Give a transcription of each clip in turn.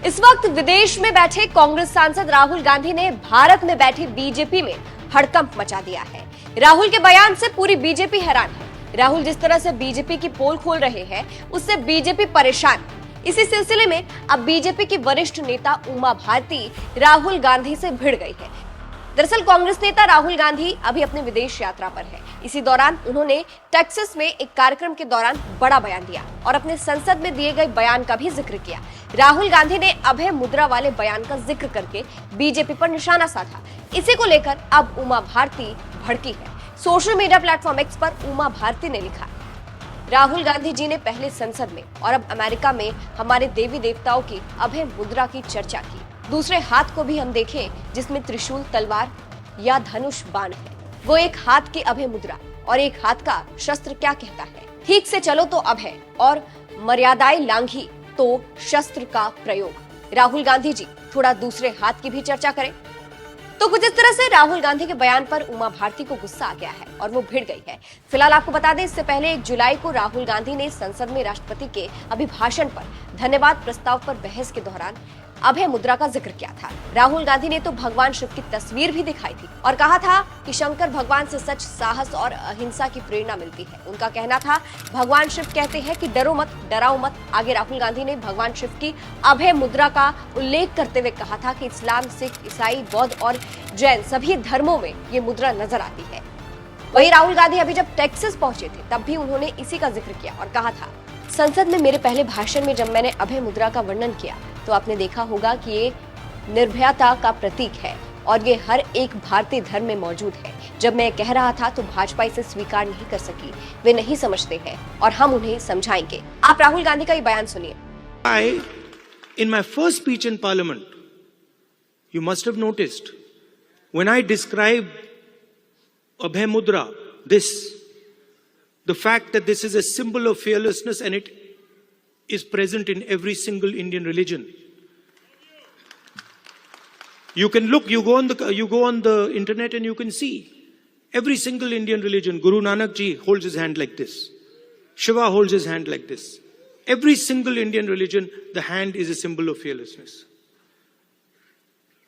इस वक्त विदेश में बैठे कांग्रेस सांसद राहुल गांधी ने भारत में बैठी बीजेपी में हड़कंप मचा दिया है। राहुल के बयान से पूरी बीजेपी हैरान है। राहुल जिस तरह से बीजेपी की पोल खोल रहे हैं, उससे बीजेपी परेशान है। इसी सिलसिले में अब बीजेपी की वरिष्ठ नेता उमा भारती राहुल गांधी से भिड़ गई है। दरअसल कांग्रेस नेता राहुल गांधी अभी अपने विदेश यात्रा पर है। इसी दौरान उन्होंने टेक्सास में एक कार्यक्रम के दौरान बड़ा बयान दिया और अपने संसद में दिए गए बयान का भी जिक्र किया। राहुल गांधी ने अभय मुद्रा वाले बयान का जिक्र करके बीजेपी पर निशाना साधा। इसी को लेकर अब उमा भारती भड़की है। सोशल मीडिया प्लेटफॉर्म एक्स पर उमा भारती ने लिखा, राहुल गांधी जी ने पहले संसद में और अब अमेरिका में हमारे देवी देवताओं की अभय मुद्रा की चर्चा की। दूसरे हाथ को भी हम देखें जिसमें त्रिशूल, तलवार या धनुष बाण है। वो एक हाथ की अभय मुद्रा और एक हाथ का शस्त्र क्या कहता है? ठीक से चलो तो अभय और मर्यादाएं लांघी तो शस्त्र का प्रयोग। राहुल गांधी जी थोड़ा दूसरे हाथ की भी चर्चा करें। तो कुछ इस तरह से राहुल गांधी के बयान पर उमा भारती को गुस्सा आ गया है और वो भिड़ गई है। फिलहाल आपको बता दें, इससे पहले 1 जुलाई को राहुल गांधी ने संसद में राष्ट्रपति के अभिभाषण पर धन्यवाद प्रस्ताव पर बहस के दौरान अभय मुद्रा का जिक्र किया था। राहुल गांधी ने तो भगवान शिव की तस्वीर भी दिखाई थी और कहा था कि शंकर भगवान से सच, साहस और अहिंसा की प्रेरणा मिलती है। उनका कहना था, भगवान शिव कहते हैं कि डरो मत, डराओ मत। आगे राहुल गांधी ने भगवान शिव की अभय मुद्रा का उल्लेख करते हुए कहा था कि इस्लाम, सिख, ईसाई, बौद्ध और जैन सभी धर्मों में ये मुद्रा नजर आती है। वहीं राहुल गांधी अभी जब टेक्सास पहुंचे थे तब भी उन्होंने इसी का जिक्र किया और कहा था, संसद में मेरे पहले भाषण में जब मैंने अभय मुद्रा का वर्णन किया तो आपने देखा होगा कि ये निर्भयता का प्रतीक है और ये हर एक भारतीय धर्म में मौजूद है। जब मैं कह रहा था तो भाजपा इसे स्वीकार नहीं कर सकी। वे नहीं समझते हैं और हम उन्हें समझाएंगे। आप राहुल गांधी का ये बयान सुनिए। In my first speech in Parliament, you must have noticed, when I described Abhay Mudra, the fact that this is a symbol of fearlessness and it is present in every single Indian religion. You can look, you go on the internet and you can see every single Indian religion. Guru Nanak ji holds his hand like this. Shiva holds his hand like this. Every single Indian religion, the hand is a symbol of fearlessness.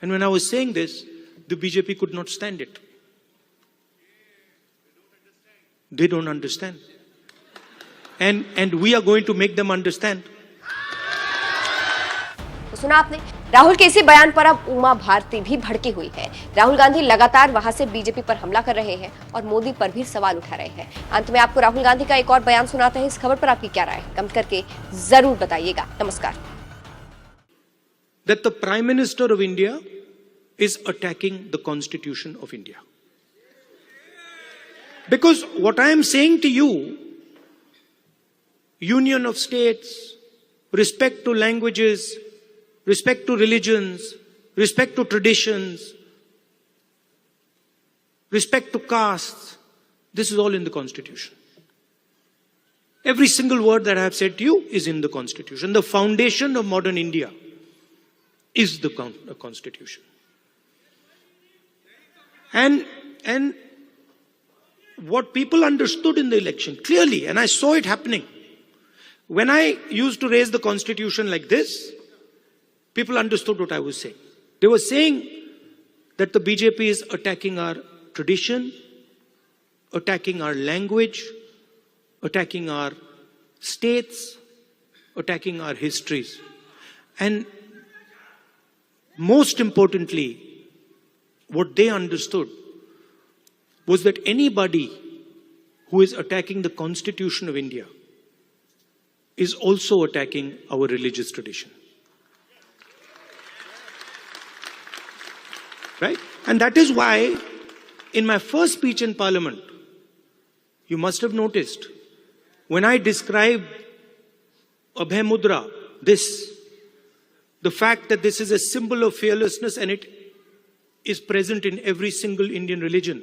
And when I was saying this, the BJP could not stand it. They don't understand. And we are going to make them understand. तो सुना आपने, राहुल के इसी बयान पर अब उमा भारती भी भड़की हुई है। राहुल गांधी लगातार वहां से बीजेपी पर हमला कर रहे हैं और मोदी पर भी सवाल उठा रहे हैं। अंत में आपको राहुल गांधी का एक और बयान सुनाते हैं। इस खबर पर आपकी क्या राय है, कमेंट करके जरूर बताइएगा। नमस्कार। That the Prime Minister of India is attacking the Constitution of India. Because what I am saying to you, union of states, respect to languages, respect to religions, respect to traditions, respect to castes, this is all in the Constitution. Every single word that I have said to you is in the Constitution. The foundation of modern India is the Constitution. And what people understood in the election clearly, and I saw it happening. When I used to raise the Constitution like this, people understood what I was saying. They were saying that the BJP is attacking our tradition, attacking our language, attacking our states, attacking our histories. And most importantly, what they understood was that anybody who is attacking the Constitution of India is also attacking our religious tradition. Right? And that is why in my first speech in Parliament, you must have noticed, when I described Abhay Mudra, the fact that this is a symbol of fearlessness and it is present in every single Indian religion.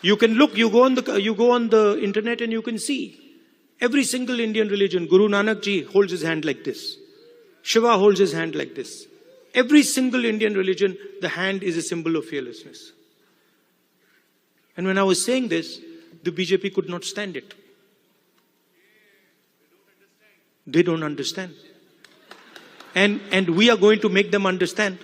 You can look, you go on the internet and you can see every single Indian religion. Guru Nanak ji holds his hand like this. Shiva holds his hand like this. Every single Indian religion, the hand is a symbol of fearlessness. And when I was saying this, the BJP could not stand it. They don't understand. and we are going to make them understand.